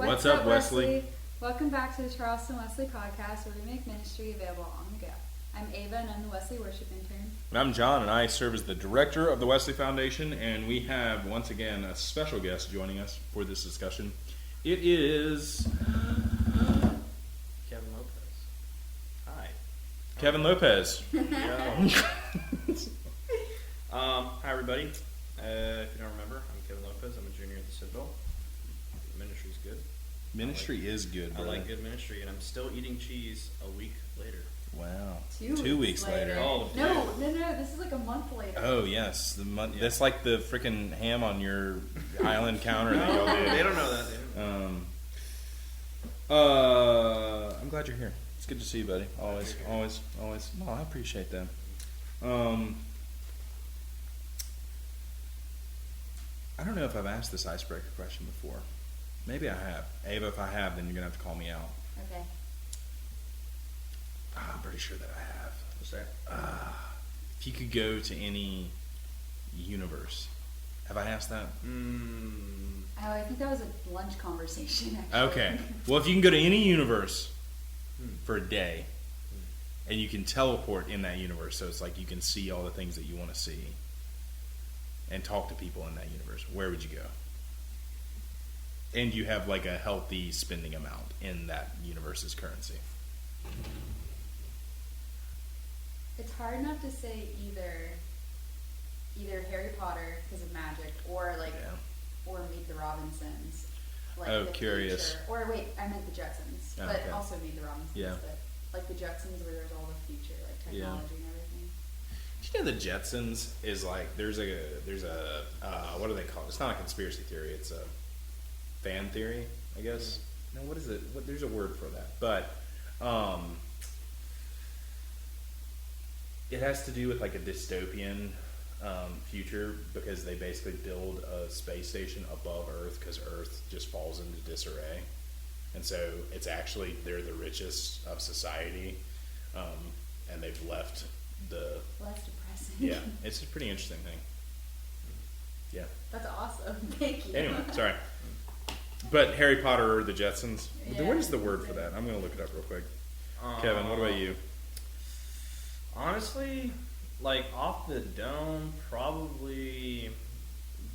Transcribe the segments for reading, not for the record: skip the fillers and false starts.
What's up, Wesley? Welcome back to the Charleston Wesley podcast, where we make ministry available on the go. I'm Ava, and I'm the Wesley worship intern. And I'm John, and I serve as the director of the Wesley Foundation, and we have, once again, a special guest joining us for this discussion. It is Kevin Lopez. Hi. Kevin Lopez. Hi, everybody. If you don't remember, I'm Kevin Lopez. I'm a junior at the Citadel. Ministry's good. Ministry is good, I brother. like good ministry, and I'm still eating cheese a week later. Wow. 2 weeks later. Oh, no, this is like a month later. Oh, yes. That's like the freaking ham on your island counter that y'all did. They don't know that, I'm glad you're here. It's good to see you, buddy. Always. No, I appreciate that. I don't know if I've asked this icebreaker question before. Maybe I have. Ava, if I have, then you're going to have to call me out. Okay. I'm pretty sure that I have. What's that? If you could go to any universe. Have I asked that? Oh, I think that was a lunch conversation, actually. Okay. Well, if you can go to any universe for a day, and you can teleport in that universe, so it's like you can see all the things that you want to see and talk to people in that universe, where would you go? And you have like a healthy spending amount in that universe's currency. It's hard enough to say either Harry Potter because of magic, or or Meet the Robinsons. Like Oh, the curious. future. Or wait, I meant the Jetsons, Oh, but okay. also Meet the Robinsons. Yeah. But like the Jetsons, where there's all the future, like technology and everything. Do you know the Jetsons is like there's a what do they call it? It's not a conspiracy theory. It's a fan theory, I guess. No, what is it? There's a word for that, but it has to do with like a dystopian future, because they basically build a space station above Earth because Earth just falls into disarray, and so it's actually they're the richest of society, and they've left the. Well, that's depressing. Yeah, it's a pretty interesting thing. Yeah. That's awesome. Thank you. Anyway, sorry. But Harry Potter or the Jetsons. Yeah. What is the word for that? I'm going to look it up real quick. Kevin, what about you? Honestly, like off the dome, probably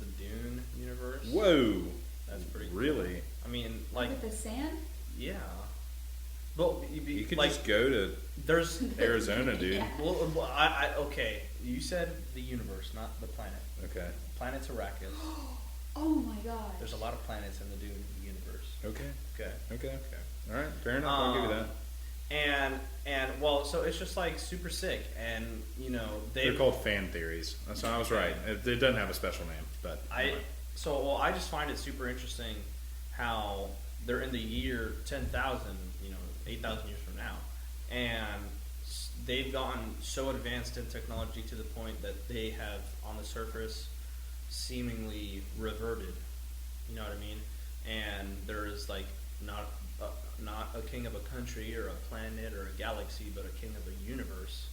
the Dune universe. Whoa. That's pretty cool. Really? I mean, like, With the sand? yeah. But You could like, just go to there's Arizona, dude. Yeah. Well, okay. You said the universe, not the planet. Okay. Planet's Arrakis. Oh my god. There's a lot of planets in the Dune universe. Okay. Okay. All right. Fair enough. I'll give you that. And well, so it's just like super sick, and you know They're called fan theories. That's I was right. It doesn't have a special name, but I just find it super interesting how they're in the year 10,000, 8,000 years from now, and they've gotten so advanced in technology to the point that they have on the surface seemingly reverted. You know what I mean? And there is like not a king of a country or a planet or a galaxy, but a king of a universe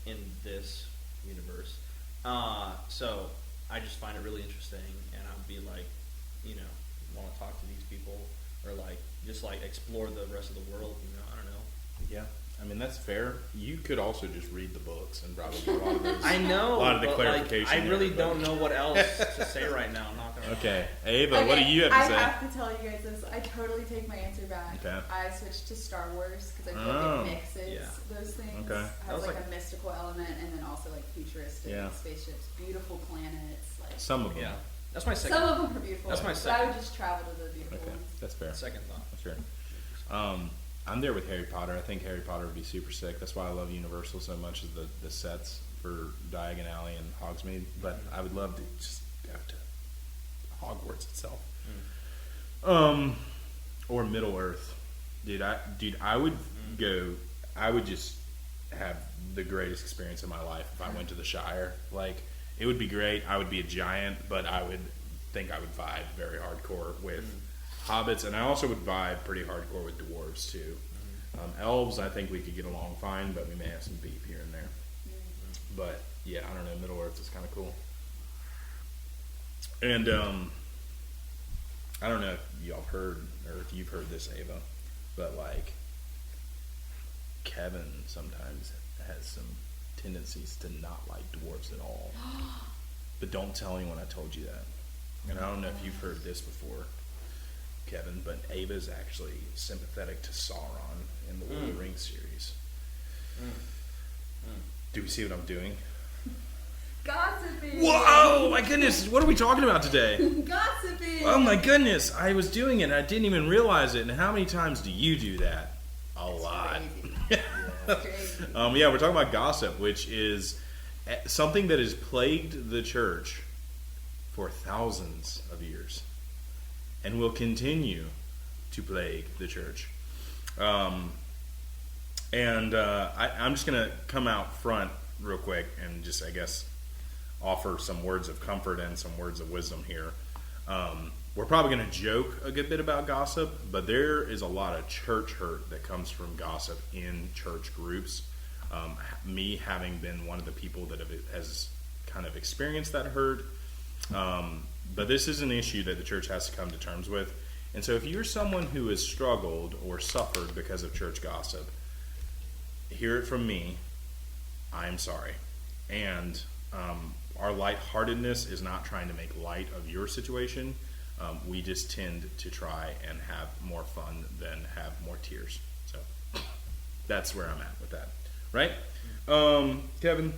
in this universe. So I just find it really interesting, and I'll be like, want to talk to these people, or like just like explore the rest of the world. I don't know. yeah. I mean, that's fair. You could also just read the books and probably get a lot of those. I know. A lot of the but, clarification. I really there, but- don't know what else to say right now. I'm not gonna. Okay, Ava, what do you have to say? I have to tell you guys this. I totally take my answer back. Okay. I switched to Star Wars because I feel like Oh. it mixes those things. Okay. Has That was like like- a mystical element, and then also like futuristic Yeah. spaceships, beautiful planets. Like Some of them. Yeah, that's my second. some of them are beautiful. That's my But I second. would just travel to the beautiful Okay, ones. that's fair. Second thought. That's fair. I'm there with Harry Potter. I think Harry Potter would be super sick. That's why I love Universal so much, is the sets for Diagon Alley and Hogsmeade. But I would love to just go to Hogwarts itself. Or Middle Earth. Dude, I would go. I would just have the greatest experience of my life if I went to the Shire. Like, it would be great. I would be a giant, but I would think I would vibe very hardcore with hobbits, and I also would vibe pretty hardcore with dwarves too. Elves, I think we could get along fine, but we may have some beef here and there. But yeah, I don't know. Middle Earth is kind of cool. And I don't know if y'all have heard or if you've heard this, Ava, but like Kevin sometimes has some tendencies to not like dwarves at all. But don't tell anyone I told you that. And I don't know if you've heard this before, Kevin, but Ava's actually sympathetic to Sauron in the Lord of the Rings series. Do we see what I'm doing? Gossiping. Whoa, my goodness, what are we talking about today? Gossiping. Oh my goodness, I was doing it and I didn't even realize it. And how many times do you do that? A lot. Crazy. Yeah, we're talking about gossip, which is something that has plagued the church for thousands of years and will continue to plague the church. I'm just going to come out front real quick and just, I guess, offer some words of comfort and some words of wisdom here. We're probably going to joke a good bit about gossip, but there is a lot of church hurt that comes from gossip in church groups. Me having been one of the people that has kind of experienced that hurt. But this is an issue that the church has to come to terms with. And so if you're someone who has struggled or suffered because of church gossip, hear it from me. I am sorry. And our lightheartedness is not trying to make light of your situation. We just tend to try and have more fun than have more tears. So that's where I'm at with that. Right? Kevin,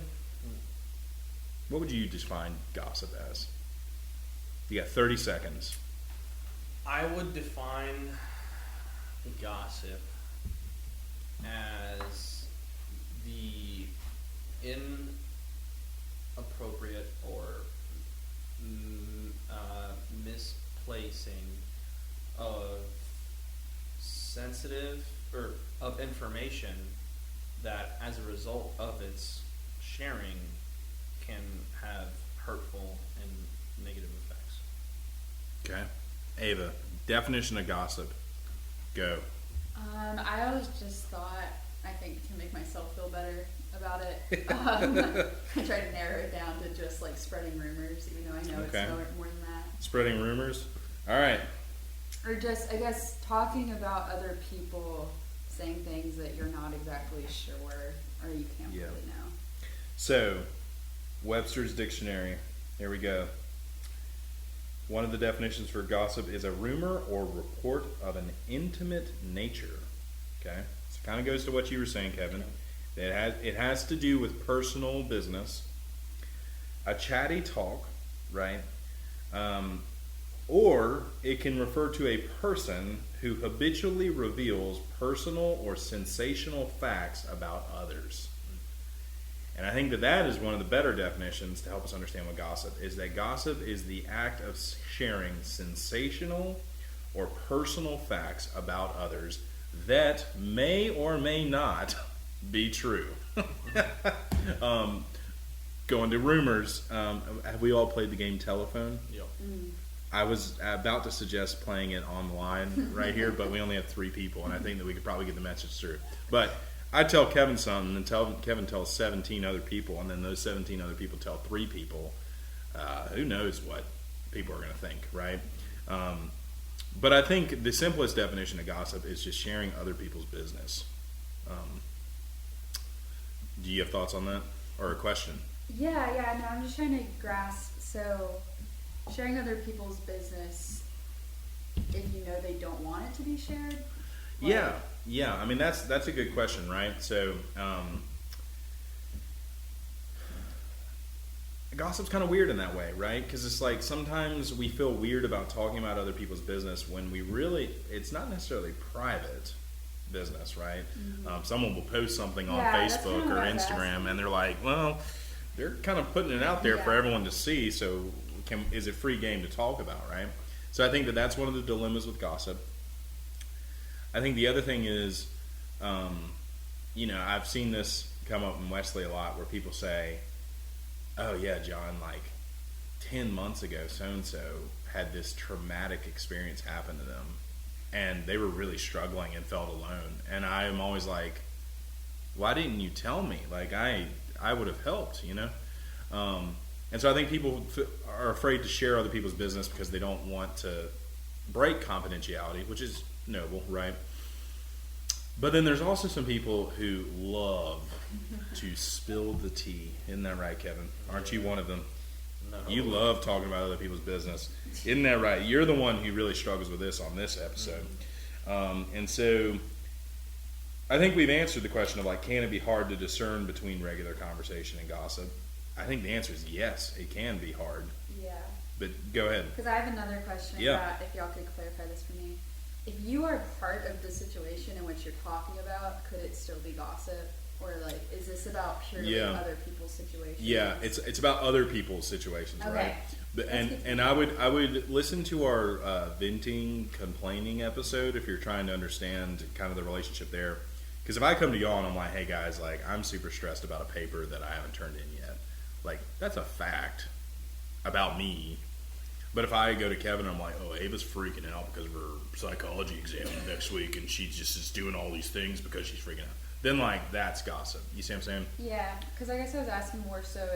what would you define gossip as? You got 30 seconds. I would define gossip as the inappropriate or misplacing of sensitive or of information that as a result of its sharing can have hurtful and negative effects. Okay. Ava, definition of gossip. Go. I always just thought, I think to make myself feel better about it, I try to narrow it down to just like spreading rumors, even though I know Okay. it's more than that. Spreading rumors. All right. Or just, I guess, talking about other people, saying things that you're not exactly sure or you can't Yeah. really know. So, Webster's Dictionary. Here we go. One of the definitions for gossip is a rumor or report of an intimate nature. Okay? So it kind of goes to what you were saying, Kevin. It has to do with personal business. A chatty talk, right? Or it can refer to a person who habitually reveals personal or sensational facts about others. And I think that is one of the better definitions to help us understand what gossip is. That gossip is the act of sharing sensational or personal facts about others that may or may not be true. Going to rumors, have we all played the game Telephone? Yep. I was about to suggest playing it online right here, but we only have 3 people, and I think that we could probably get the message through. But I tell Kevin something, and Kevin tells 17 other people, and then those 17 other people tell 3 people. Who knows what people are going to think, right? But I think the simplest definition of gossip is just sharing other people's business. Do you have thoughts on that? Or a question? Yeah, no, I'm just trying to grasp. So, sharing other people's business, if you know they don't want it to be shared? Yeah. I mean, that's a good question, right? So, gossip's kind of weird in that way, right? Because it's like sometimes we feel weird about talking about other people's business when it's not necessarily private business, right? Mm-hmm. Someone will post something on that's Facebook kinda or what I was Instagram, asking. and they're like, well, they're kind of putting it out there for Yeah. everyone to see, so is it free game to talk about, right? So I think that's one of the dilemmas with gossip. I think the other thing is, I've seen this come up in Wesley a lot where people say, oh yeah, John, like 10 months ago, so-and-so had this traumatic experience happen to them, and they were really struggling and felt alone. And I am always like, why didn't you tell me? Like, I would have helped, And so I think people are afraid to share other people's business because they don't want to break confidentiality, which is noble, right? But then there's also some people who love to spill the tea. Isn't that right, Kevin? Aren't you one of them? No. You love talking about other people's business. Isn't that right? You're the one who really struggles with this on this episode. And so I think we've answered the question of, like, can it be hard to discern between regular conversation and gossip? I think the answer is yes, it can be hard. Yeah. But go ahead. Because I have another question that if y'all could clarify this for me. If you are part of the situation in which you're talking about, could it still be gossip? Or, like, is this about purely other people's situations? Yeah, it's about other people's situations, okay. right? But, and I would listen to our venting, complaining episode if you're trying to understand kind of the relationship there. Because if I come to y'all and I'm like, hey guys, like, I'm super stressed about a paper that I haven't turned in yet, like, that's a fact about me. But if I go to Kevin and I'm like, oh, Ava's freaking out because of her psychology exam next week and she just is doing all these things because she's freaking out, then, like, that's gossip. You see what I'm saying? Yeah, because I guess I was asking more so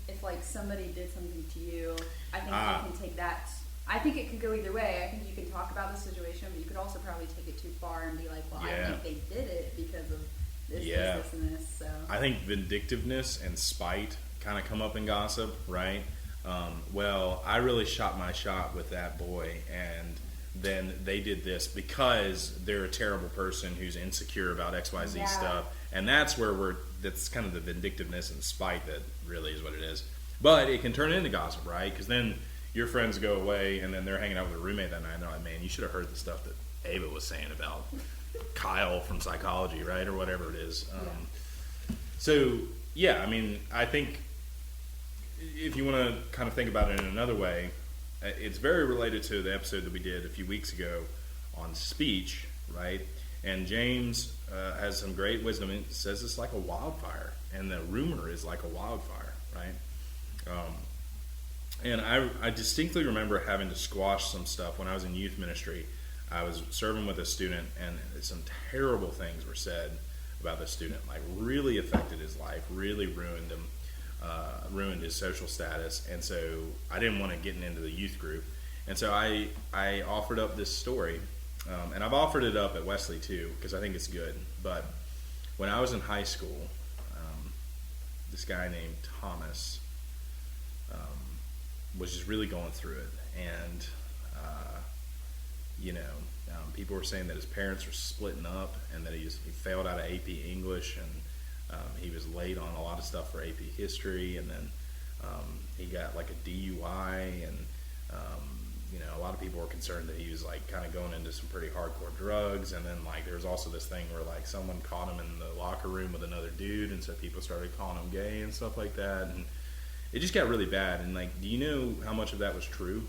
if like, somebody did something to you, I think you can take that. I think it could go either way. I think you can talk about the situation, but you could also probably take it too far and be like, well, I think they did it because of this, this, and this. So I think vindictiveness and spite kind of come up in gossip, right? Well, I really shot my shot with that boy, and then they did this because they're a terrible person who's insecure about XYZ stuff, and that's where that's kind of the vindictiveness and spite that really is what it is. But it can turn into gossip, right? Because then your friends go away, and then they're hanging out with a roommate that night, and they're like, man, you should have heard the stuff that Ava was saying about Kyle from psychology, right? Or whatever it is. So, yeah, I mean, I think if you want to kind of think about it in another way, it's very related to the episode that we did a few weeks ago on speech, right? And James has some great wisdom. It says it's like a wildfire, and the rumor is like a wildfire, right? And I distinctly remember having to squash some stuff when I was in youth ministry. I was serving with a student, and some terrible things were said about the student, like really affected his life, really ruined him. Ruined his social status, and so I didn't want to get into the youth group, and so I offered up this story, and I've offered it up at Wesley too because I think it's good. But when I was in high school, this guy named Thomas was just really going through it, and people were saying that his parents were splitting up, and that he failed out of AP English, and he was late on a lot of stuff for AP History, and then he got like a DUI, and a lot of people were concerned that he was like kind of going into some pretty hardcore drugs, and then like there was also this thing where like someone caught him in the locker room with another dude, and so people started calling him gay and stuff like that, and it just got really bad. And like, do you know how much of that was true?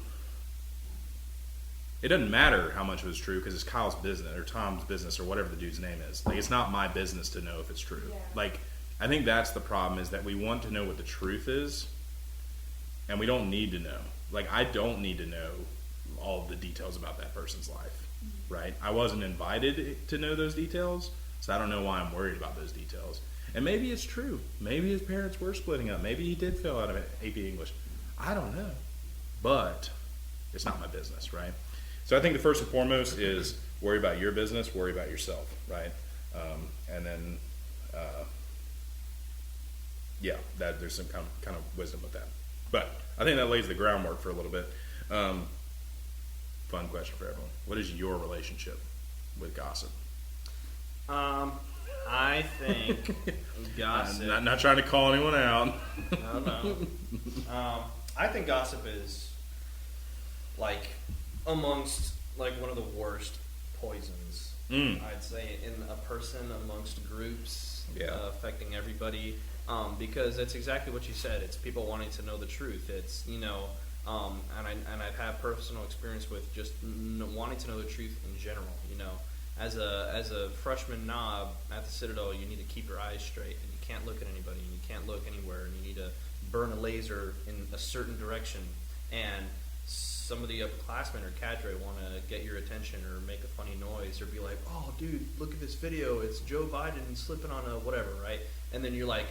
It doesn't matter how much was true because it's Kyle's business or Tom's business or whatever the dude's name is. Like, it's not my business to know if it's true. Yeah. Like, I think that's the problem, is that we want to know what the truth is, and we don't need to know. Like, I don't need to know all of the details about that person's life, right? I wasn't invited to know those details, so I don't know why I'm worried about those details. And maybe it's true. Maybe his parents were splitting up. Maybe he did fail out of AP English. I don't know. But it's not my business, right? So I think the first and foremost is worry about your business, worry about yourself, right? And then, there's some kind of wisdom with that. But I think that lays the groundwork for a little bit. Fun question for everyone. What is your relationship with gossip? I think gossip... not trying to call anyone out. No. I think gossip is, like, amongst, like, one of the worst poisons, I'd say, in a person, amongst groups, affecting everybody, because it's exactly what you said. It's people wanting to know the truth. It's, and I've had personal experience with just wanting to know the truth in general. As a freshman knob at the Citadel, you need to keep your eyes straight, and you can't look at anybody, and you can't look anywhere, and you need to burn a laser in a certain direction, and some of the upperclassmen or cadre want to get your attention or make a funny noise or be like, oh, dude, look at this video. It's Joe Biden slipping on a whatever, right? And then you're like,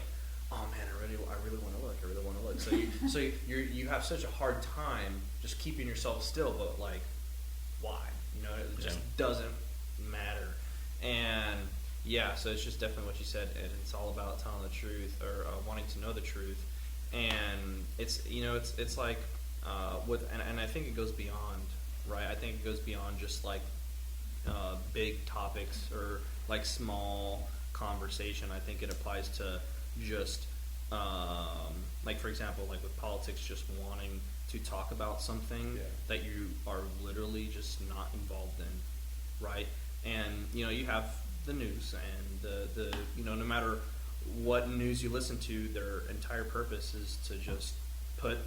oh, man, I really want to look. I really want to look. So you have such a hard time just keeping yourself still. But, like, why? You know, it just doesn't matter. And yeah, so it's just definitely what you said, and it's all about telling the truth or wanting to know the truth. And it's, you know, it's like and I think it goes beyond, right? I think it goes beyond just like big topics or like small conversation. I think it applies to just like, for example, like with politics, just wanting to talk about something that you are literally just not involved in, right? And you know, you have the news, and the you know, no matter what news you listen to, their entire purpose is to just put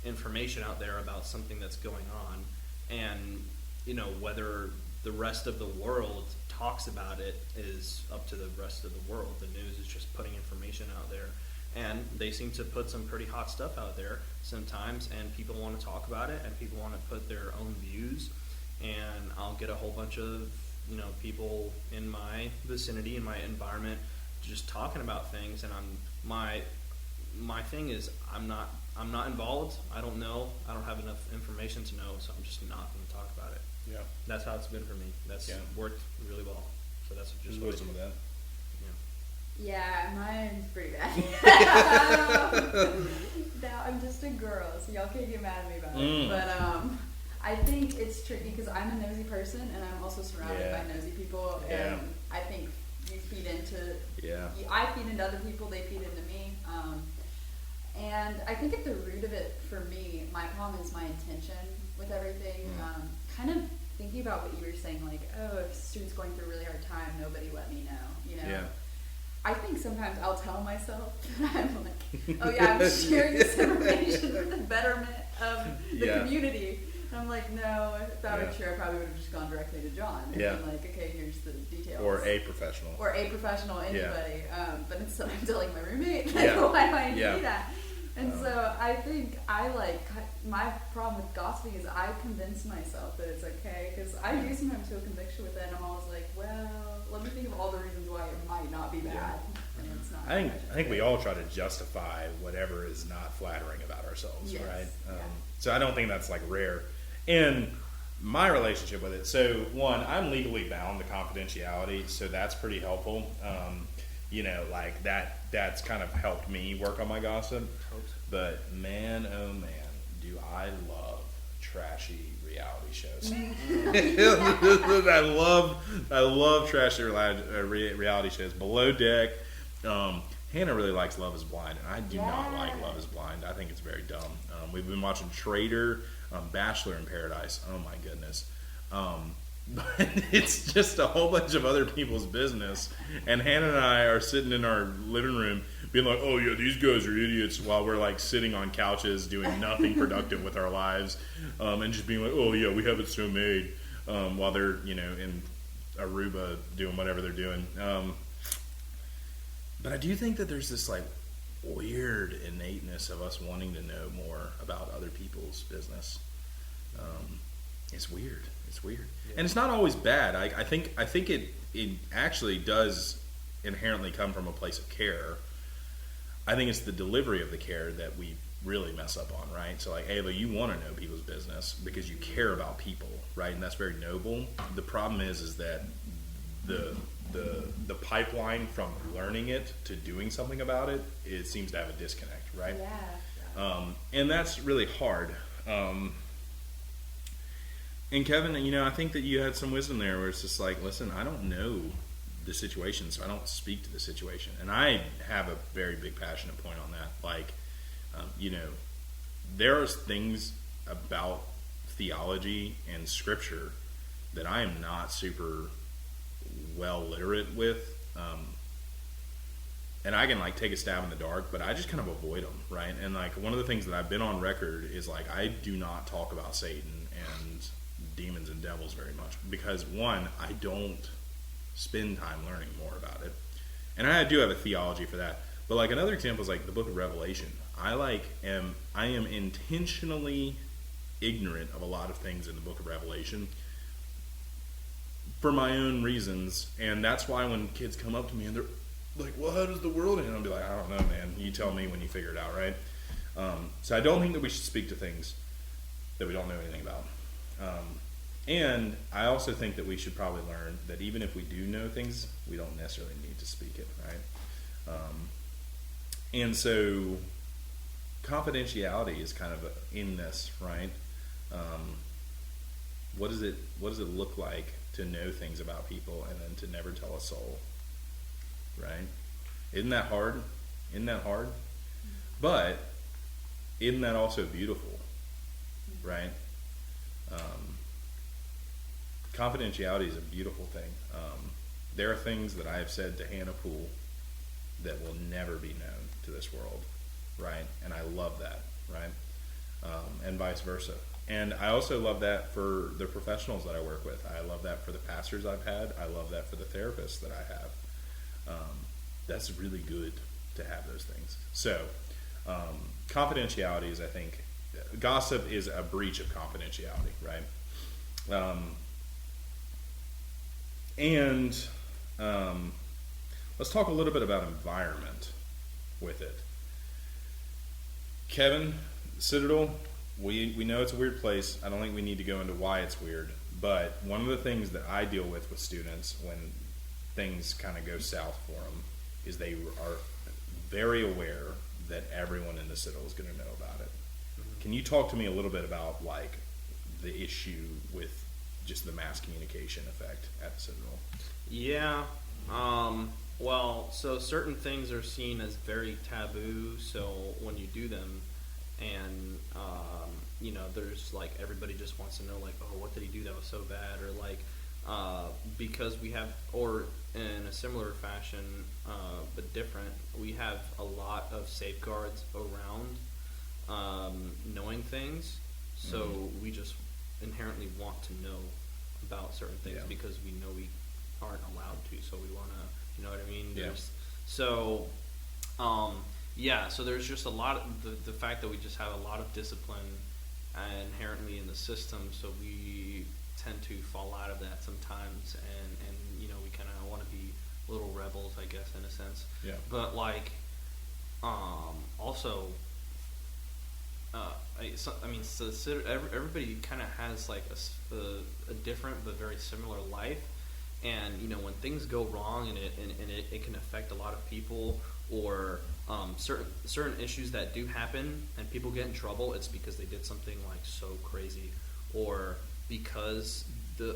information out there about something that's going on. And you know, whether the rest of the world talks about it is up to the rest of the world. The news is just putting information out there, and they seem to put some pretty hot stuff out there sometimes, and people want to talk about it, and people want to put their own views. And I'll get a whole bunch of, you know, people in my vicinity, in my environment, just talking about things, and my thing is I'm not involved. I don't know. I don't have enough information to know, so I'm just not going to talk about it. Yeah, that's how it's been for me. That's worked really well. So that's just what wisdom of that. Yeah, mine's pretty bad. Now I'm just a girl, so y'all can't get mad at me about it. But I think it's tricky because I'm a nosy person, and I'm also surrounded by nosy people, and I think you feed into. I feed into other people; they feed into me. And I think at the root of it, for me, my problem is my intention with everything. Kind of thinking about what you were saying, like, oh, if a student's going through a really hard time, nobody let me know. You know. Yeah. I think sometimes I'll tell myself that I'm like, oh yeah, I'm sharing this information for the betterment of the community. And I'm like, no, if that were true, I probably would have just gone directly to John and been like, okay, here's the details. Or a professional. Anybody. But instead I'm telling my roommate, like, why do I need that? And so I think my problem with gossiping is I convince myself that it's okay, because I do sometimes feel conviction with it, and I'm always like, well, let me think of all the reasons why it might not be bad. And it's not. I think we all try to justify whatever is not flattering about ourselves, right? So I don't think that's like rare. And my relationship with it, so one, I'm legally bound to confidentiality, so that's pretty helpful. You know, like that's kind of helped me work on my gossip. But man, oh man, do I love trashy reality shows. I love trashy reality shows. Below Deck. Hannah really likes Love is Blind, and I do not like Love is Blind. I think it's very dumb. We've been watching Trader, Bachelor in Paradise. Oh my goodness. But it's just a whole bunch of other people's business, and Hannah and I are sitting in our living room being like, oh yeah, these guys are idiots, while we're like sitting on couches doing nothing productive with our lives, and just being like, oh yeah, we have it so made, while they're, you know, in Aruba doing whatever they're doing. But I do think that there's this like weird innateness of us wanting to know more about other people's business. It's weird. Yeah. And it's not always bad. I think it actually does inherently come from a place of care. I think it's the delivery of the care that we really mess up on, right? So like, Ava, you want to know people's business because you care about people, right? And that's very noble. The problem is that the pipeline from learning it to doing something about it, it seems to have a disconnect, right? Yeah. And that's really hard. And Kevin, you know, I think that you had some wisdom there where it's just like, listen, I don't know the situation, so I don't speak to the situation. And I have a very big passionate point on that. Like, you know, there are things about theology and scripture that I am not super well literate with. And I can like take a stab in the dark, but I just kind of avoid them, right? And like one of the things that I've been on record is like, I do not talk about Satan and demons and devils very much, because one, I don't spend time learning more about it, and I do have a theology for that. But like another example is like the book of Revelation. I am intentionally ignorant of a lot of things in the book of Revelation for my own reasons, and that's why when kids come up to me and they're like, well, how does the world end? I'll be like, I don't know, man, you tell me when you figure it out, right? So I don't think that we should speak to things that we don't know anything about. And I also think that we should probably learn that even if we do know things, we don't necessarily need to speak it, right? And so confidentiality is kind of in this, right? What does it look like to know things about people and then to never tell a soul, right? Isn't that hard? But isn't that also beautiful, right? Confidentiality is a beautiful thing. There are things that I have said to Hannah Poole that will never be known to this world, right? And I love that, right? And vice versa. And I also love that for the professionals that I work with. I love that for the pastors I've had. I love that for the therapists that I have. That's really good to have those things. So, confidentiality is, I think, gossip is a breach of confidentiality, right? And let's talk a little bit about environment with it. Kevin, Citadel, we know it's a weird place. I don't think we need to go into why it's weird. But one of the things that I deal with students when things kind of go south for them is they are very aware that everyone in the Citadel is going to know about it. Mm-hmm. Can you talk to me a little bit about like the issue with just the mass communication effect at the Citadel? Yeah. Well, so certain things are seen as very taboo. So when you do them, and there's like everybody just wants to know like, oh, what did he do that was so bad, or like because we have, or in a similar fashion but different, we have a lot of safeguards around knowing things. So we just inherently want to know about certain things because we know we aren't allowed to, so we want to, you know what I mean? So there's just a lot of the fact that we just have a lot of discipline inherently in the system, so we tend to fall out of that sometimes, and we kind of want to be little rebels, I guess, in a sense. Yeah. But like, also, everybody kind of has like a different but very similar life, and when things go wrong and it can affect a lot of people, or certain issues that do happen and people get in trouble, it's because they did something like so crazy, or because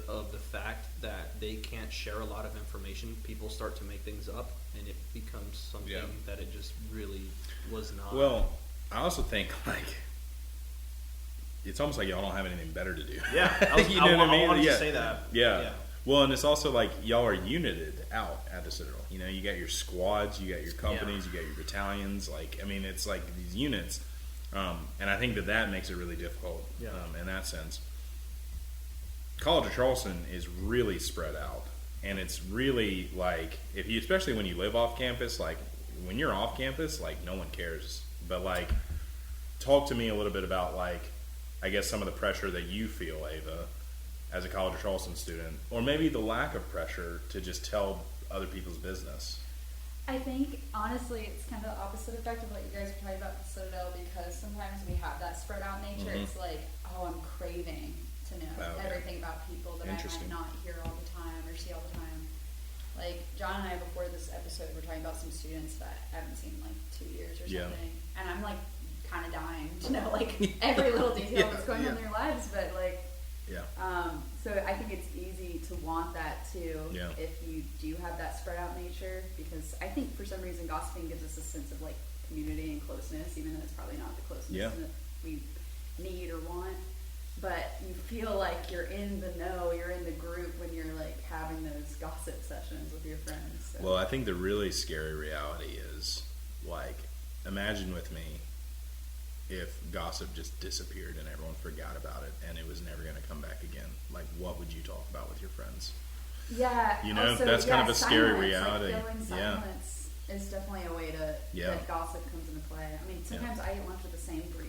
of the fact that they can't share a lot of information, people start to make things up, and it becomes something that it just really was not. Well, I also think like it's almost like y'all don't have anything better to do. Yeah, I wanted to say that. Yeah. Well, and it's also like y'all are united out at the Citadel. You got your squads, you got your companies, you got your battalions. Like, I mean, it's like these units, and I think that makes it really difficult in that sense. College of Charleston is really spread out, and it's really like especially when you live off campus. Like when you're off campus, like no one cares. But like, talk to me a little bit about like, I guess some of the pressure that you feel, Ava, as a College of Charleston student, or maybe the lack of pressure to just tell other people's business. I think, honestly, it's kind of the opposite effect of what you guys were talking about with Citadel, because sometimes we have that spread out nature. It's like, oh, I'm craving to know everything about people that I might not hear all the time or see all the time. Like, John and I, before this episode, were talking about some students that I haven't seen in like 2 years or something. And I'm like kind of dying to know like every little detail that's going on in their lives, but like, so I think it's easy to want that too if you do have that spread out nature, because I think for some reason gossiping gives us a sense of like community and closeness, even though it's probably not the closeness that we need or want. But you feel like you're in the know, you're in the group when you're like having those gossip sessions with your friends. So. Well, I think the really scary reality is like, imagine with me if gossip just disappeared and everyone forgot about it and it was never going to come back again. Like, what would you talk about with your friends? Yeah. Also, that's kind of a scary reality. Like feeling silence is definitely a way that gossip comes into play. I mean, sometimes I eat lunch with the same 3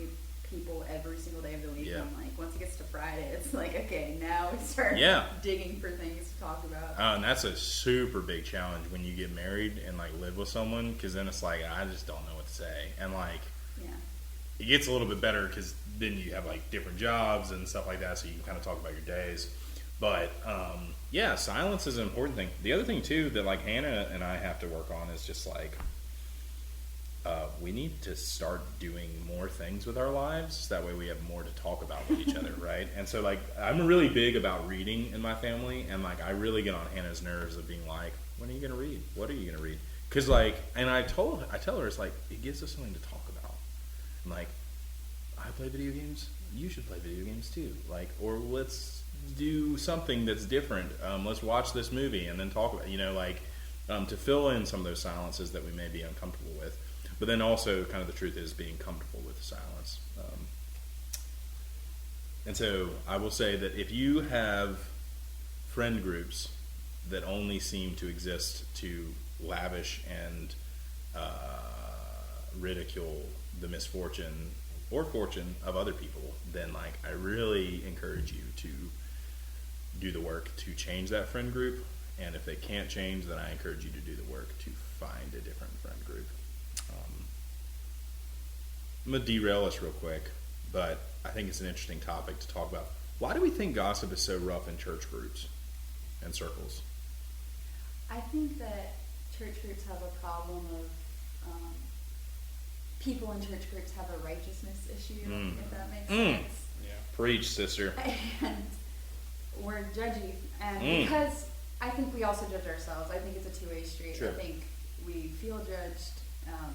people every single day of the week. And like, once it gets to Friday, it's like, okay, now we start digging for things to talk about. And that's a super big challenge when you get married and like live with someone, because then it's like, I just don't know what to say. And like, it gets a little bit better because then you have like different jobs and stuff like that, so you can kind of talk about your days. But yeah, silence is an important thing. The other thing too that like Hannah and I have to work on is just like we need to start doing more things with our lives. That way we have more to talk about with each other, right? And so like I'm really big about reading in my family, and like I really get on Hannah's nerves of being like, when are you gonna read? What are you gonna read? Because like, and I tell her it's like it gives us something to talk about. I'm like, I play video games. You should play video games too. Like, or let's do something that's different. Let's watch this movie and then talk about, to fill in some of those silences that we may be uncomfortable with. But then also, kind of the truth is being comfortable with the silence. And so I will say that if you have friend groups that only seem to exist to lavish and ridicule the misfortune or fortune of other people, then like I really encourage you to do the work to change that friend group. And if they can't change, then I encourage you to do the work to find a different friend group. I'm going to derail us real quick, but I think it's an interesting topic to talk about. Why do we think gossip is so rough in church groups and circles? I think that church groups have a problem of people in church groups have a righteousness issue, if that makes sense. Yeah. Preach, sister. And we're judgy. And because I think we also judge ourselves. I think it's a two-way street. Sure. I think we feel judged,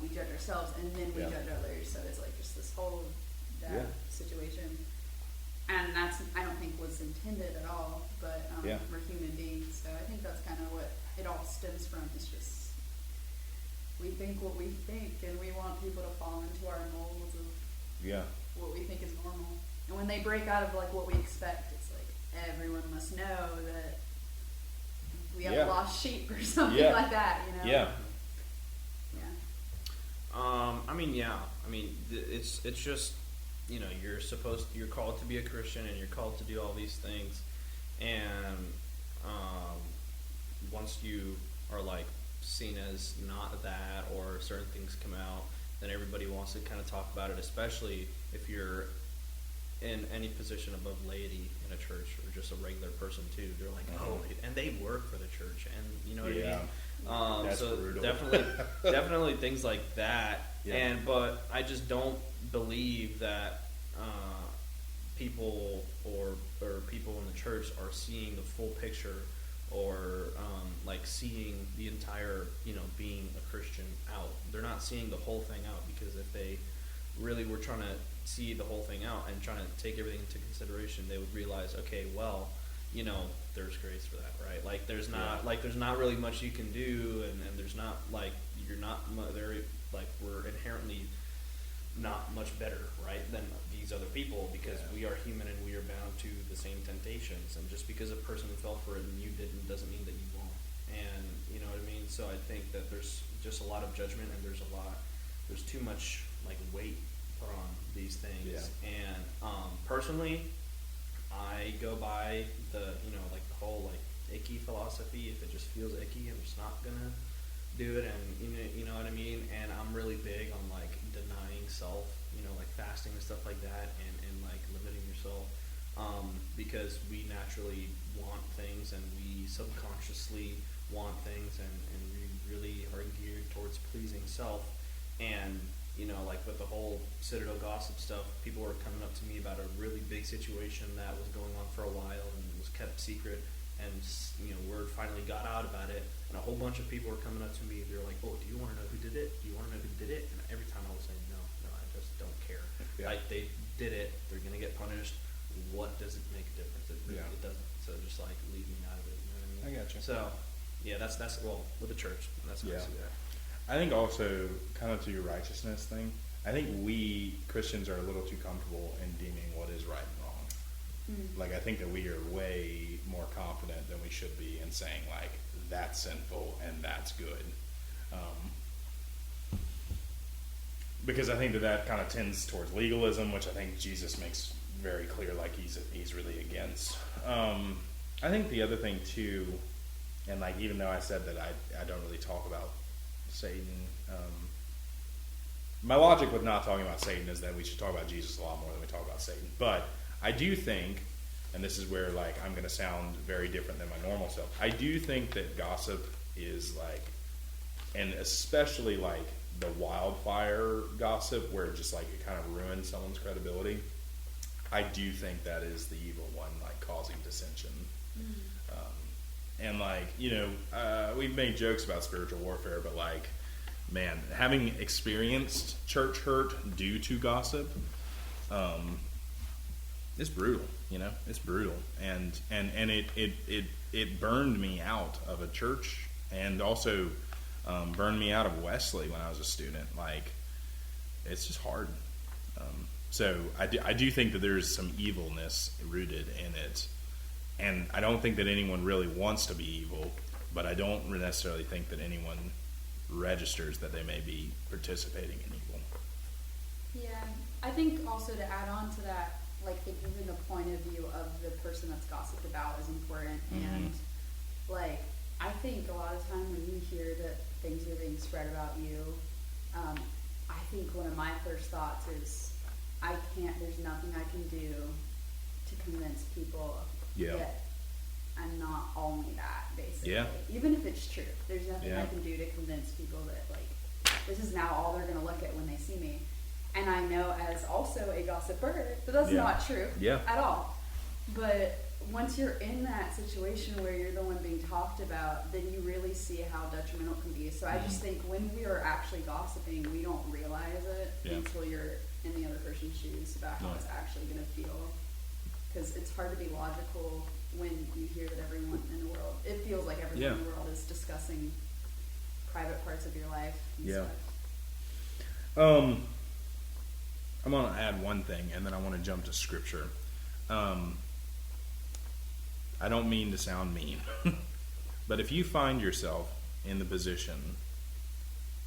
we judge ourselves, and then we judge others. So it's like just this whole situation. And that's, I don't think was intended at all, but we're human beings. So I think that's kind of what it all stems from. It's just, we think what we think, and we want people to fall into our molds of what we think is normal. And when they break out of like what we expect, it's like everyone must know that we have a lost sheep or something like that, you know? Yeah. It's just, you're called to be a Christian, and you're called to do all these things, and once you are like seen as not that, or certain things come out, then everybody wants to kind of talk about it, especially if you're in any position above laity in a church, or just a regular person too. They're like, oh, and they work for the church, and you know what I mean? That's so brutal. definitely things like that. Yeah. But I just don't believe that people or people in the church are seeing the full picture, or like seeing the entire, being a Christian out. They're not seeing the whole thing out, because if they really were trying to see the whole thing out and trying to take everything into consideration, they would realize, okay, well, there's grace for that, right? Like there's not really much you can do, and there's not like you're not very like we're inherently not much better, right, than these other people, because we are human and we are bound to the same temptations. And just because a person fell for it and you didn't doesn't mean that you won't. And you know what I mean? So I think that there's just a lot of judgment, and there's too much like weight put on these things. Yeah. And personally, I go by the like the whole like icky philosophy. If it just feels icky, I'm just not gonna do it. And you know what I mean. And I'm really big on like denying self, like fasting and stuff like that, and like limiting yourself, because we naturally want things, and we subconsciously want things, and we really are geared towards pleasing self. And like with the whole Citadel gossip stuff, people were coming up to me about a really big situation that was going on for a while and was kept secret, and word finally got out about it, and a whole bunch of people were coming up to me. They were like, oh, do you want to know who did it? Do you want to know who did it? And every time I was saying, no, I just don't care. Like, they did it, they're going to get punished. What does it make a difference? It doesn't. So just like leave me out of it, you know what I mean? I got you. So that's with the church, that's how I see that. I think also, kind of to your righteousness thing, I think we Christians are a little too comfortable in deeming what is right and wrong. Like, I think that we are way more confident than we should be in saying, like, that's sinful and that's good. Because I think that kind of tends towards legalism, which I think Jesus makes very clear, like, he's really against. I think the other thing, too, and, like, even though I said that I don't really talk about Satan my logic with not talking about Satan is that we should talk about Jesus a lot more than we talk about Satan. But I do think, and this is where like I'm going to sound very different than my normal self, I do think that gossip is like, and especially like the wildfire gossip where it just like it kind of ruins someone's credibility. I do think that is the evil one, like causing dissension. And like, you know, we've made jokes about spiritual warfare, but like, man, having experienced church hurt due to gossip, it's brutal. You know, it's brutal, and it burned me out of a church, and also burned me out of Wesley when I was a student. Like, it's just hard. So I do think that there's some evilness rooted in it. And I don't think that anyone really wants to be evil, but I don't necessarily think that anyone registers that they may be participating in evil. Yeah, I think also to add on to that, like even the point of view of the person that's gossiped about is important. Mm-hmm. And like, I think a lot of time when you hear that things are being spread about you, I think one of my first thoughts is, there's nothing I can do to convince people that I'm not only that, basically. Yeah. Even if it's true, there's nothing I can do to convince people that, like, this is now all they're going to look at when they see me. And I know as also a gossiper that that's not true at all. But once you're in that situation where you're the one being talked about, then you really see how detrimental it can be. So I just think when we are actually gossiping, we don't realize it until you're in the other person's shoes about how it's actually going to feel. Because it's hard to be logical when you hear that everyone in the world, it feels like everyone in the world is discussing private parts of your life and stuff. I'm going to add one thing, and then I want to jump to scripture. I don't mean to sound mean, but if you find yourself in the position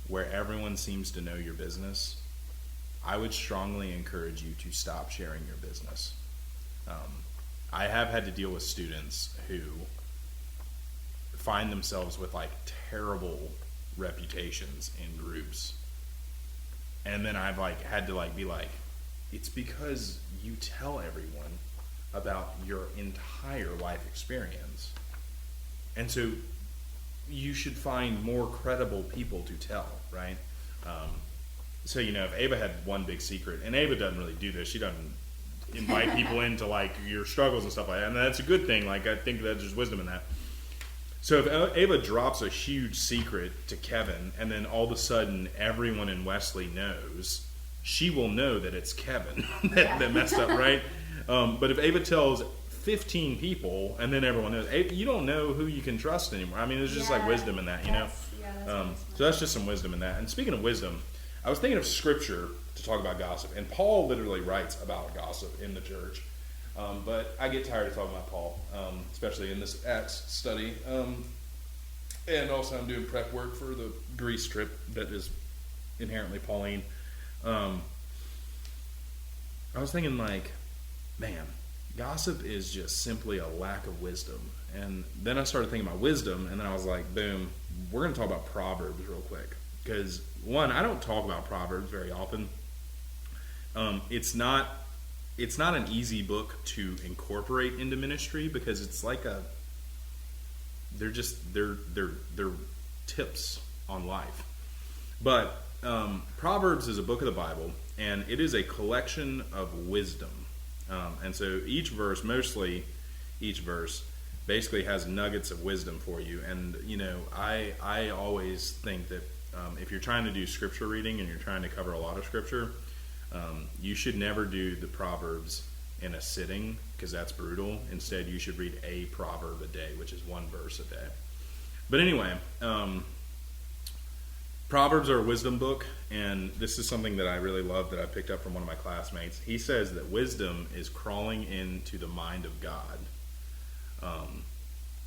where everyone seems to know your business, I would strongly encourage you to stop sharing your business. I have had to deal with students who find themselves with like terrible reputations in groups, and then I've like had to like be like, it's because you tell everyone about your entire life experience, and so you should find more credible people to tell, right? So you know, if Ava had one big secret, and Ava doesn't really do this, she doesn't invite people into like your struggles and stuff like that, and that's a good thing. Like, I think that there's wisdom in that. So if Ava drops a huge secret to Kevin, and then all of a sudden everyone in Wesley knows, she will know that it's Kevin that messed up, right? But if Ava tells 15 people and then everyone knows, you don't know who you can trust anymore. I mean, there's just like wisdom in that, you know? So that's just some wisdom in that. And speaking of wisdom, I was thinking of scripture to talk about gossip, and Paul literally writes about gossip in the church. But I get tired of talking about Paul, especially in this Acts study. And also I'm doing prep work for the Greece trip that is inherently Pauline. I was thinking like, man, gossip is just simply a lack of wisdom. And then I started thinking about wisdom, and then I was like, boom, we're going to talk about Proverbs real quick. Because, one, I don't talk about Proverbs very often. It's not an easy book to incorporate into ministry, because it's like they're tips on life. But Proverbs is a book of the Bible, and it is a collection of wisdom. And so each verse basically has nuggets of wisdom for you. And, you know, I always think that if you're trying to do scripture reading and you're trying to cover a lot of scripture, you should never do the Proverbs in a sitting, because that's brutal. Instead, you should read a proverb a day, which is one verse a day. But anyway, Proverbs are a wisdom book, and this is something that I really love that I picked up from one of my classmates. He says that wisdom is crawling into the mind of God.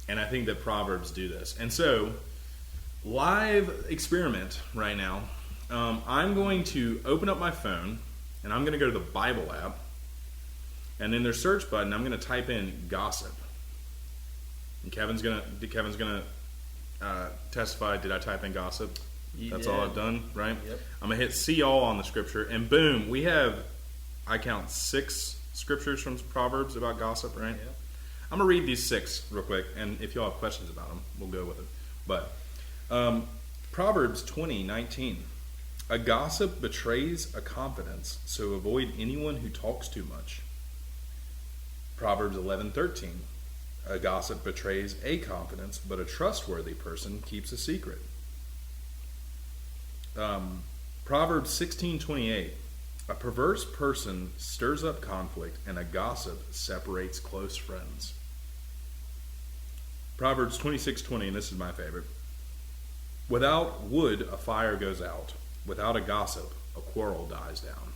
And I think that Proverbs do this. And so, live experiment right now. I'm going to open up my phone, and I'm going to go to the Bible app, and in their search button, I'm going to type in gossip. And Kevin's going to testify. Did I type in gossip? That's all I've done, right? Yep. I'm going to hit see all on the scripture, and boom, we have, I count 6 scriptures from Proverbs about gossip, right? Yep. I'm going to read these 6 real quick, and if y'all have questions about them, we'll go with it. But Proverbs 20:19. A gossip betrays a confidence, so avoid anyone who talks too much. Proverbs 11:13. A gossip betrays a confidence, but a trustworthy person keeps a secret. Proverbs 16:28. A perverse person stirs up conflict, and a gossip separates close friends. Proverbs 26:20, and this is my favorite. Without wood, a fire goes out. Without a gossip, a quarrel dies down.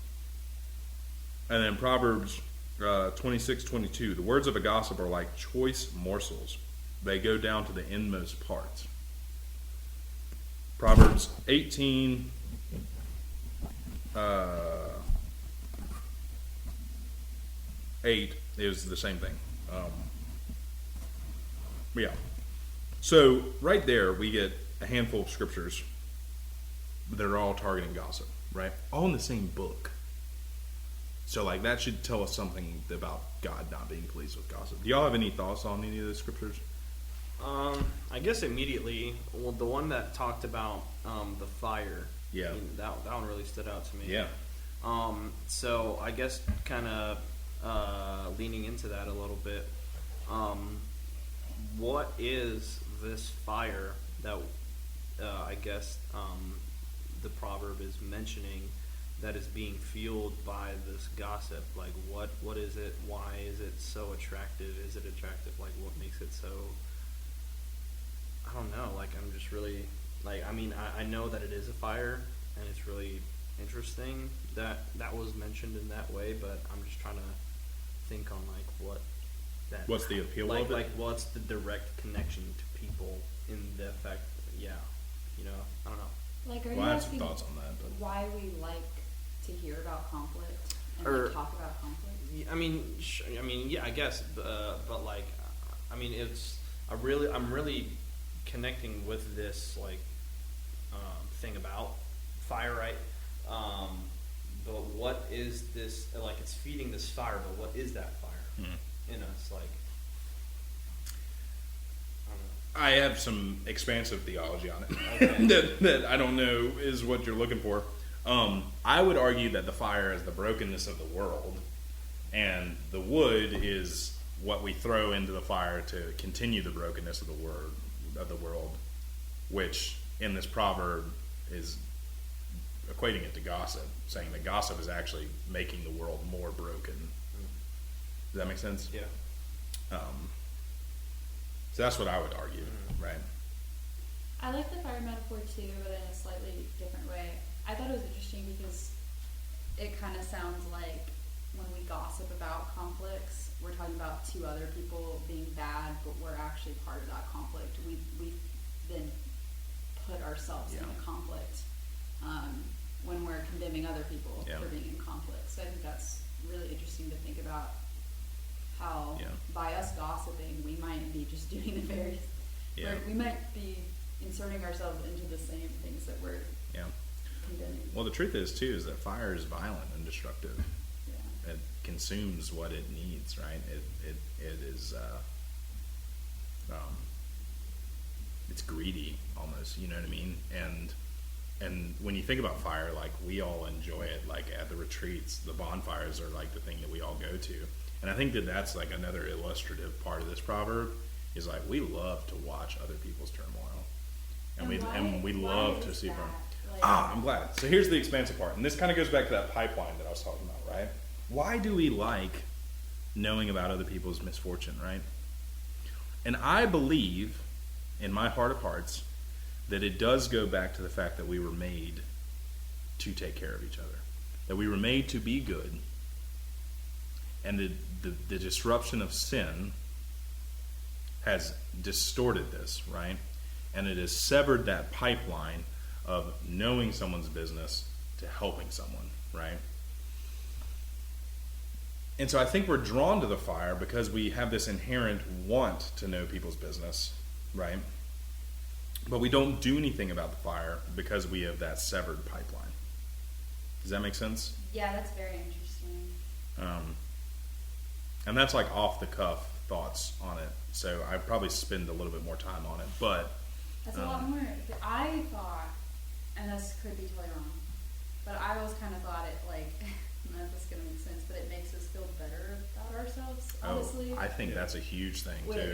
And then Proverbs 26:22. The words of a gossip are like choice morsels. They go down to the inmost parts. Proverbs 18. 8 is the same thing. Yeah. So right there we get a handful of scriptures that are all targeting gossip, right? All in the same book. So like that should tell us something about God not being pleased with gossip. Do y'all have any thoughts on any of those scriptures? I guess immediately, well, the one that talked about the fire. Yeah. I mean, that one really stood out to me. Yeah. So I guess kind of leaning into that a little bit. What is this fire that I guess the proverb is mentioning that is being fueled by this gossip? Like what is it? Why is it so attractive? Is it attractive? Like what makes it so? I don't know. Like I'm just really like, I mean, I know that it is a fire, and it's really interesting that was mentioned in that way, but I'm just trying to think on like what's the appeal like, of it? like what's the direct connection to people in the fact, I don't know. Like, are Well, you I have some asking thoughts on that, but why we like to hear about conflict and Or- talk about conflict? I mean, yeah, I guess, but like, I mean, I'm really connecting with this like thing about fire, right? But what is this? Like, it's feeding this fire, but what is that fire in us? Like, I have some expansive theology on it Okay. that I don't know is what you're looking for. I would argue that the fire is the brokenness of the world, and the wood is what we throw into the fire to continue the brokenness of the world, which in this proverb is equating it to gossip, saying that gossip is actually making the world more broken. Does that make sense? Yeah. So that's what I would argue, right? I like the fire metaphor too, but in a slightly different way. I thought it was interesting because it kind of sounds like when we gossip about conflicts, we're talking about two other people being bad, but we're actually part of that conflict. We then put ourselves in Yeah. a conflict when we're condemning other people Yeah. for being in conflict. So I think that's really interesting to think about how Yeah. by us gossiping, we might be just doing the very, Yeah. we might be inserting ourselves into the same things that we're Yeah. condemning. Well, the truth is too is that fire is violent and destructive. Yeah. It consumes what it needs, right? It is it's greedy almost, you know what I mean? And when you think about fire, like we all enjoy it, like at the retreats, the bonfires are like the thing that we all go to. And I think that that's like another illustrative part of this proverb is like we love to watch other people's turmoil, and we love to see from. I'm glad. So here's the expansive part, and this kind of goes back to that pipeline that I was talking about, right? Why do we like knowing about other people's misfortune, right? And I believe, in my heart of hearts, that it does go back to the fact that we were made to take care of each other, that we were made to be good, and the disruption of sin has distorted this, right? And it has severed that pipeline of knowing someone's business to helping someone, right? And so I think we're drawn to the fire because we have this inherent want to know people's business, right? but we don't do anything about the fire because we have that severed pipeline. Does that make sense? Yeah, that's very interesting. And that's like off the cuff thoughts on it. So I probably spend a little bit more time on it, but that's a lot more. I thought, and this could be totally wrong, but I always kind of thought it like, I don't know if this is gonna make sense, but it makes us feel better about ourselves. Honestly, I think that's a huge thing too.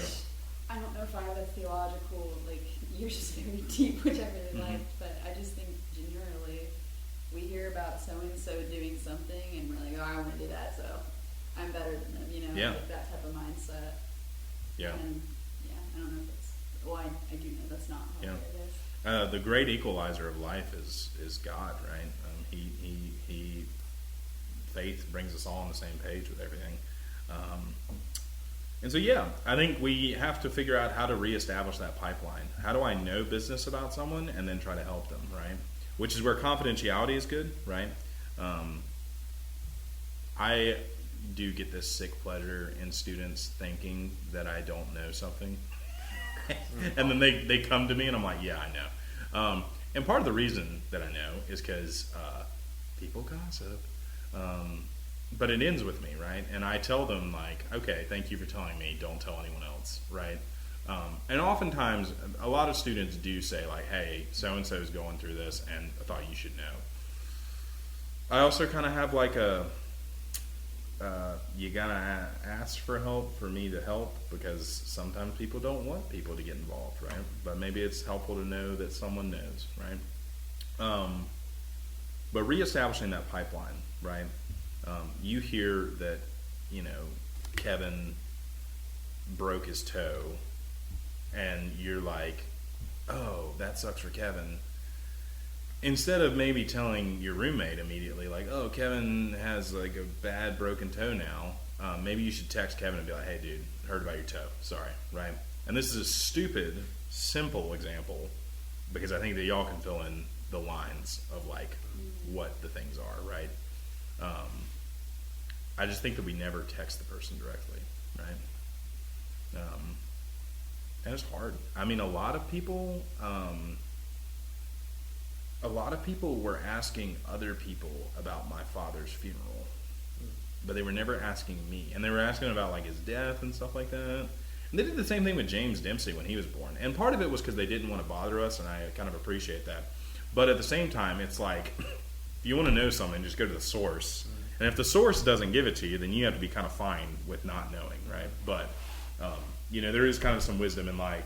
I don't know if I have a theological, like, yours is very deep, which I really liked, but I just think generally we hear about so-and-so doing something and we're like, oh, I want to do that, so I'm better than them, you know? Yeah. Like that type of mindset. Yeah. And, yeah, I don't know if it's, well, I do know that's not how it is. The great equalizer of life is God, right? He faith brings us all on the same page with everything. And so, yeah, I think we have to figure out how to reestablish that pipeline. How do I know business about someone and then try to help them, right? Which is where confidentiality is good, right? I do get this sick pleasure in students thinking that I don't know something. And then they come to me and I'm like, yeah, I know. And part of the reason that I know is because people gossip. But it ends with me, right? And I tell them, like, okay, thank you for telling me. Don't tell anyone else, right? And oftentimes, a lot of students do say, like, hey, so-and-so is going through this, and I thought you should know. I also kind of have, like, you gotta ask for help for me to help, because sometimes people don't want people to get involved, right? But maybe it's helpful to know that someone knows, right? But reestablishing that pipeline, right? You hear that, you know, Kevin broke his toe, and you're like, oh, that sucks for Kevin. Instead of maybe telling your roommate immediately, like, oh, Kevin has like a bad broken toe now, maybe you should text Kevin and be like, hey, dude, heard about your toe. Sorry, right? And this is a stupid, simple example, because I think that y'all can fill in the lines of like what the things are, right? I just think that we never text the person directly, right? And it's hard. I mean, a lot of people were asking other people about my father's funeral, but they were never asking me. And they were asking about like his death and stuff like that. And they did the same thing with James Dempsey when he was born. And part of it was because they didn't want to bother us, and I kind of appreciate that. But at the same time, it's like, if you want to know something, just go to the source. And if the source doesn't give it to you, then you have to be kind of fine with not knowing, right? But, you know, there is kind of some wisdom in, like,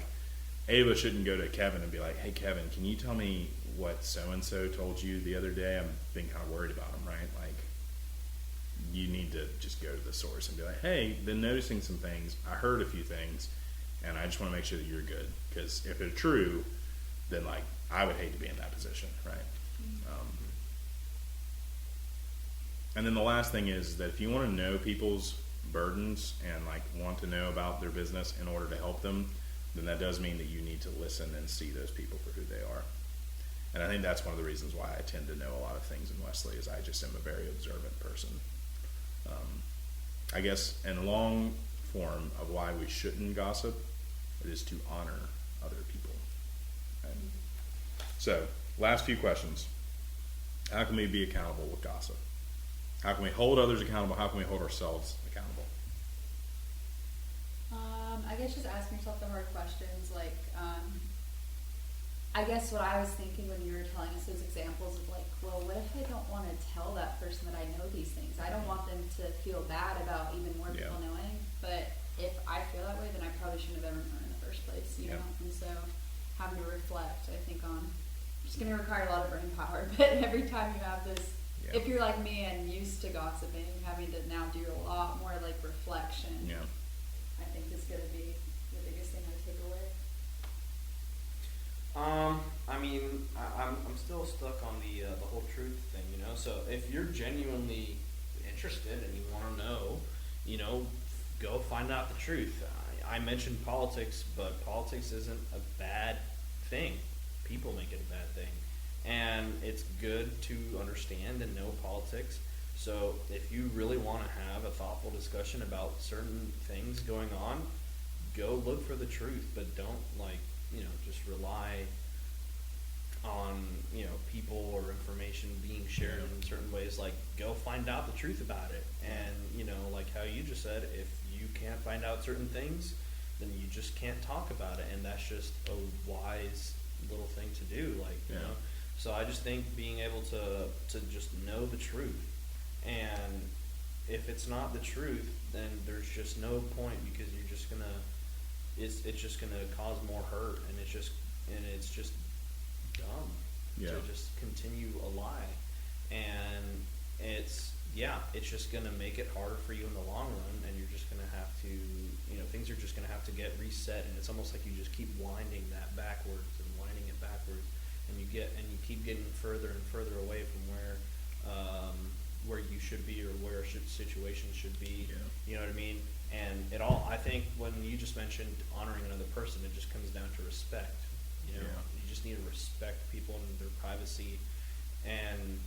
Ava shouldn't go to Kevin and be like, hey, Kevin, can you tell me what so-and-so told you the other day? I'm being kind of worried about him, right? Like, you need to just go to the source and be like, hey, been noticing some things. I heard a few things, and I just want to make sure that you're good. Because if they're true, then, like, I would hate to be in that position, right? And then the last thing is that if you want to know people's burdens and like want to know about their business in order to help them, then that does mean that you need to listen and see those people for who they are. And I think that's one of the reasons why I tend to know a lot of things in Wesley, is I just am a very observant person. I guess in long form of why we shouldn't gossip, it is to honor other people. Right? So, last few questions. How can we be accountable with gossip? How can we hold others accountable? How can we hold ourselves accountable? I guess just asking yourself the hard questions. Like, I guess what I was thinking when you were telling us those examples of like, well, what if I don't want to tell that person that I know these things? I don't want them to feel bad about even more people knowing. But if I feel that way, then I probably shouldn't have ever known in the first place, you know? And so having to reflect, I think, on, it's going to require a lot of brain power, but every time you have this, if you're like me and used to gossiping, having to now do a lot more like reflection, I think is going to be the biggest thing I take away. I mean, I'm still stuck on the whole truth thing, you know. So if you're genuinely interested and you want to know, you know, go find out the truth. I mentioned politics, but politics isn't a bad thing. People make it a bad thing. And it's good to understand and know politics. So if you really want to have a thoughtful discussion about certain things going on, go look for the truth, but don't like just rely on people or information being shared in certain ways. Like, go find out the truth about it, and like how you just said, if you can't find out certain things, then you just can't talk about it, and that's just a wise little thing to do. Like, so I just think being able to just know the truth, and if it's not the truth, then there's just no point, because you're just gonna it's just gonna cause more hurt, and it's just dumb to just continue a lie, and it's just gonna make it harder for you in the long run, and you're just gonna have to things are just gonna have to get reset, and it's almost like you just keep winding that backwards and winding it backwards, and you keep getting further and further away from where you should be, or where situations should be. You know what I mean? And I think when you just mentioned honoring another person, it just comes down to respect. You just need to respect people and their privacy. And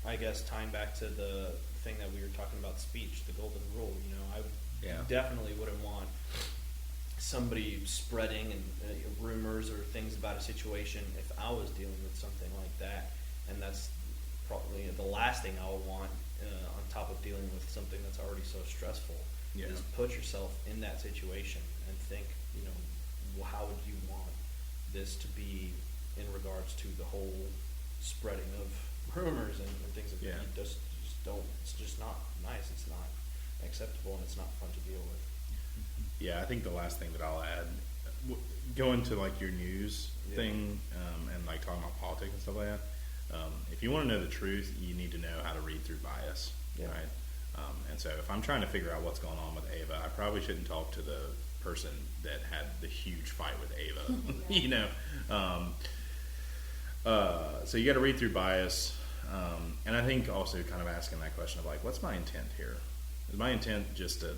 I guess tying back to the thing that we were talking about, speech, the golden rule, I definitely wouldn't want somebody spreading rumors or things about a situation if I was dealing with something like that. And that's probably the last thing I would want on top of dealing with something that's already so stressful, is put yourself in that situation and think, how would you want this to be in regards to the whole spreading of rumors and things that you just don't. It's just not nice. It's not acceptable, and it's not fun to deal with. Yeah, I think the last thing that I'll add, going to like your news thing, and like talking about politics and stuff like that. If you want to know the truth, you need to know how to read through bias, right? And so if I'm trying to figure out what's going on with Ava, I probably shouldn't talk to the person that had the huge fight with Ava, so you got to read through bias. And I think also kind of asking that question of like, what's my intent here? Is my intent just to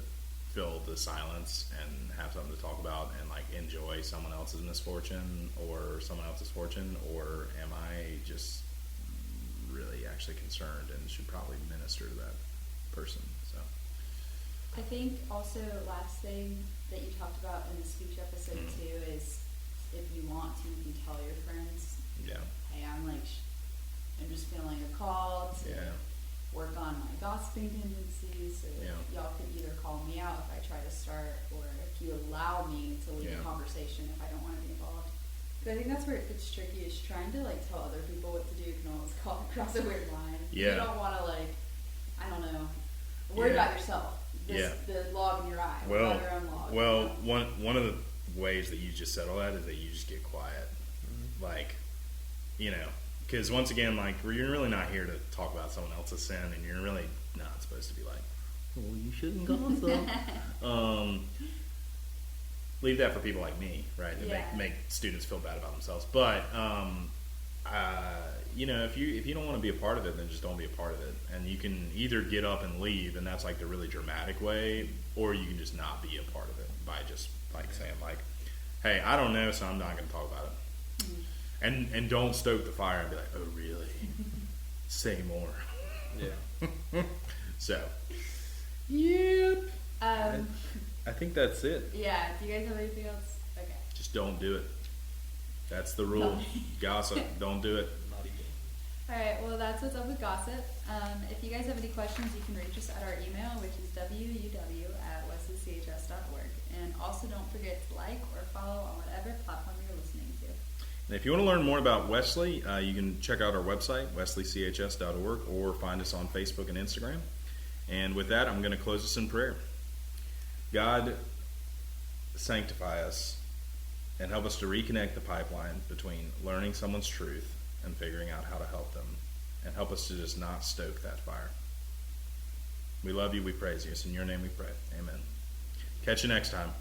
fill the silence and have something to talk about and like enjoy someone else's misfortune or someone else's fortune, or am I just really actually concerned and should probably minister to that person? So I think also last thing that you talked about in the speech episode too is, if you want to, you can tell your friends, hey, I'm just feeling a call to work on my gossiping tendencies, so y'all could either call me out if I try to start, or if you allow me to lead a conversation if I don't want to be involved. But I think that's where it gets tricky, is trying to like tell other people what to do can almost cross a weird line. You don't want to worry about yourself. The log in your eye. Your own log. Well, one of the ways that you just settle that is that you just get quiet. Like, because once again, like, you're really not here to talk about someone else's sin, and you're really not supposed to be like, well, you shouldn't gossip. Leave that for people like me, right? To make students feel bad about themselves. But if you don't want to be a part of it, then just don't be a part of it. And you can either get up and leave, and that's like the really dramatic way, or you can just not be a part of it by just like saying like, hey, I don't know, so I'm not going to talk about it. And don't stoke the fire and be like, oh really? Say more. So yep. I think that's it. Yeah. Do you guys have anything else? Okay. Just don't do it. That's the rule. Gossip. Don't do it. Alright, well that's what's up with gossip. If you guys have any questions, you can reach us at our email, which is wuw@wesleychs.org. And also don't forget to like or follow on whatever platform you're listening to. And if you want to learn more about Wesley, you can check out our website, wesleychs.org, or find us on Facebook and Instagram. And with that, I'm going to close us in prayer. God, sanctify us and help us to reconnect the pipeline between learning someone's truth and figuring out how to help them, and help us to just not stoke that fire. We love you. We praise you. It's in your name we pray. Amen. Catch you next time.